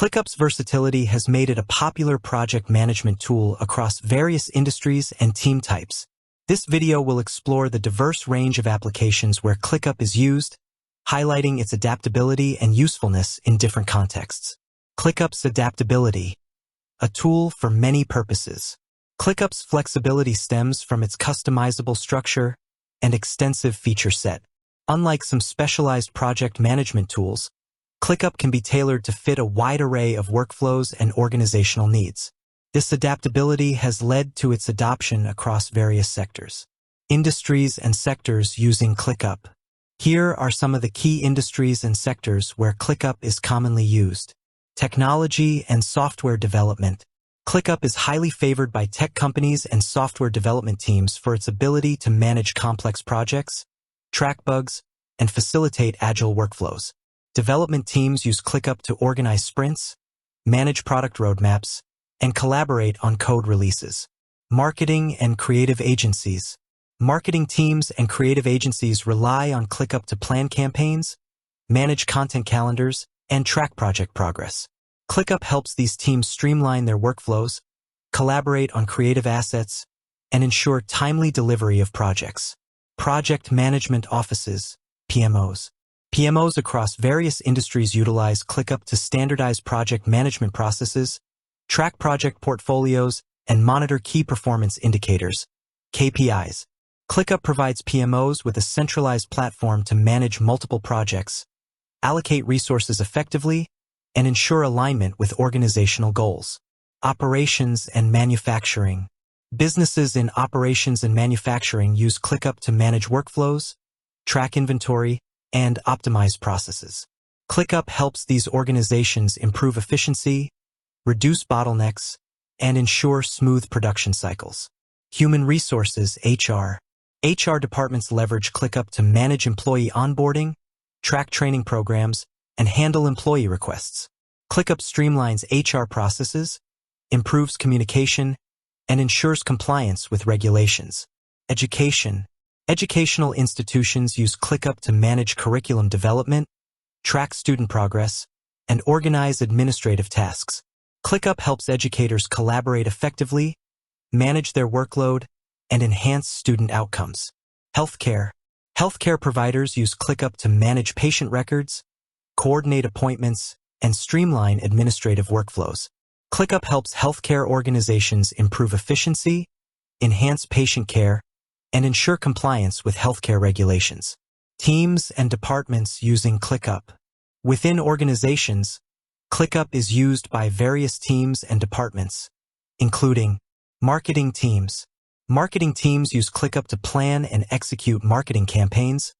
ClickUp's versatility has made it a popular project management tool across various industries and team types. This video will explore the diverse range of applications where ClickUp is used, highlighting its adaptability and usefulness in different contexts. ClickUp's adaptability, a tool for many purposes. ClickUp's flexibility stems from its customizable structure and extensive feature set. Unlike some specialized project management tools, ClickUp can be tailored to fit a wide array of workflows and organizational needs. This adaptability has led to its adoption across various sectors. Industries and sectors using ClickUp. Here are some of the key industries and sectors where ClickUp is commonly used. Technology and software development. ClickUp is highly favored by tech companies and software development teams for its ability to manage complex projects, track bugs, and facilitate agile workflows. Development teams use ClickUp to organize sprints, manage product roadmaps, and collaborate on code releases. Marketing and creative agencies. Marketing teams and creative agencies rely on ClickUp to plan campaigns, manage content calendars, and track project progress. ClickUp helps these teams streamline their workflows, collaborate on creative assets, and ensure timely delivery of projects. Project management offices, PMOs. PMOs across various industries utilize ClickUp to standardize project management processes, track project portfolios, and monitor key performance indicators, KPIs. ClickUp provides PMOs with a centralized platform to manage multiple projects, allocate resources effectively, and ensure alignment with organizational goals. Operations and manufacturing. Businesses in operations and manufacturing use ClickUp to manage workflows, track inventory, and optimize processes. ClickUp helps these organizations improve efficiency, reduce bottlenecks, and ensure smooth production cycles. Human resources, HR. HR departments leverage ClickUp to manage employee onboarding, track training programs, and handle employee requests. ClickUp streamlines HR processes, improves communication, and ensures compliance with regulations. Education. Educational institutions use ClickUp to manage curriculum development, track student progress, and organize administrative tasks. ClickUp helps educators collaborate effectively, manage their workload, and enhance student outcomes. Healthcare. Healthcare providers use ClickUp to manage patient records, coordinate appointments, and streamline administrative workflows. ClickUp helps healthcare organizations improve efficiency, enhance patient care, and ensure compliance with healthcare regulations. Teams and departments using ClickUp. Within organizations, ClickUp is used by various teams and departments, including marketing teams. Marketing teams use ClickUp to plan and execute marketing campaigns,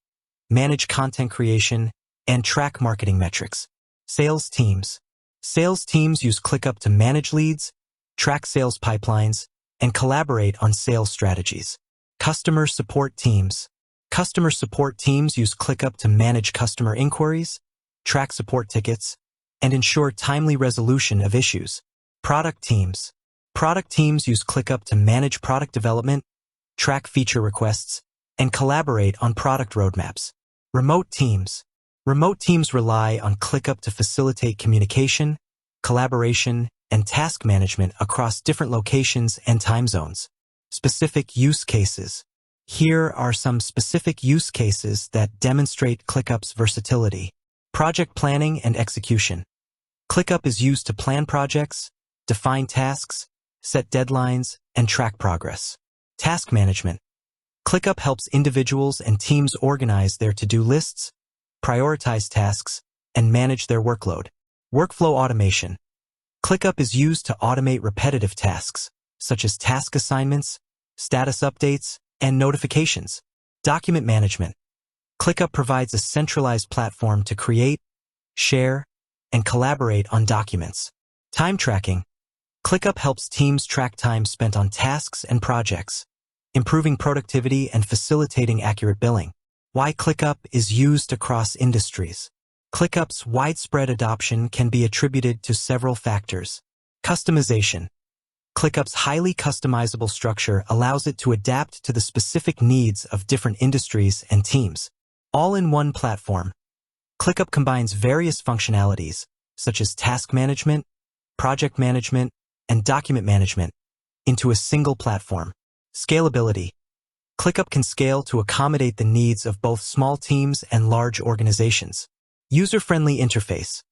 manage content creation, and track marketing metrics. Sales teams. Sales teams use ClickUp to manage leads, track sales pipelines, and collaborate on sales strategies. Customer support teams. Customer support teams use ClickUp to manage customer inquiries, track support tickets, and ensure timely resolution of issues. Product teams. Product teams use ClickUp to manage product development, track feature requests, and collaborate on product roadmaps. Remote teams. Remote teams rely on ClickUp to facilitate communication, collaboration, and task management across different locations and time zones. Specific use cases. Here are some specific use cases that demonstrate ClickUp's versatility. Project planning and execution. ClickUp is used to plan projects, define tasks, set deadlines, and track progress. Task management. ClickUp helps individuals and teams organize their to-do lists, prioritize tasks, and manage their workload. Workflow automation. ClickUp is used to automate repetitive tasks, such as task assignments, status updates, and notifications. Document management. ClickUp provides a centralized platform to create, share, and collaborate on documents. Time tracking. ClickUp helps teams track time spent on tasks and projects, improving productivity and facilitating accurate billing. Why ClickUp is used across industries. ClickUp's widespread adoption can be attributed to several factors. Customization. ClickUp's highly customizable structure allows it to adapt to the specific needs of different industries and teams. All in one platform. ClickUp combines various functionalities, such as task management, project management, and document management, into a single platform. Scalability. ClickUp can scale to accommodate the needs of both small teams and large organizations. User-friendly interface.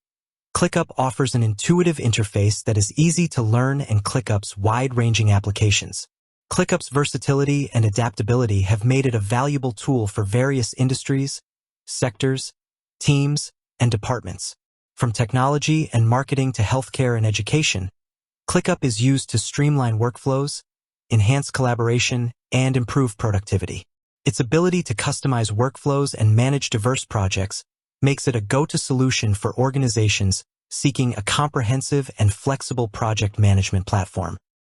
ClickUp offers an intuitive interface that is easy to learn and ClickUp's wide-ranging applications. ClickUp's versatility and adaptability have made it a valuable tool for various industries, sectors, teams, and departments. From technology and marketing to healthcare and education, ClickUp is used to streamline workflows, enhance collaboration, and improve productivity. Its ability to customize workflows and manage diverse projects makes it a go-to solution for organizations seeking a comprehensive and flexible project management platform.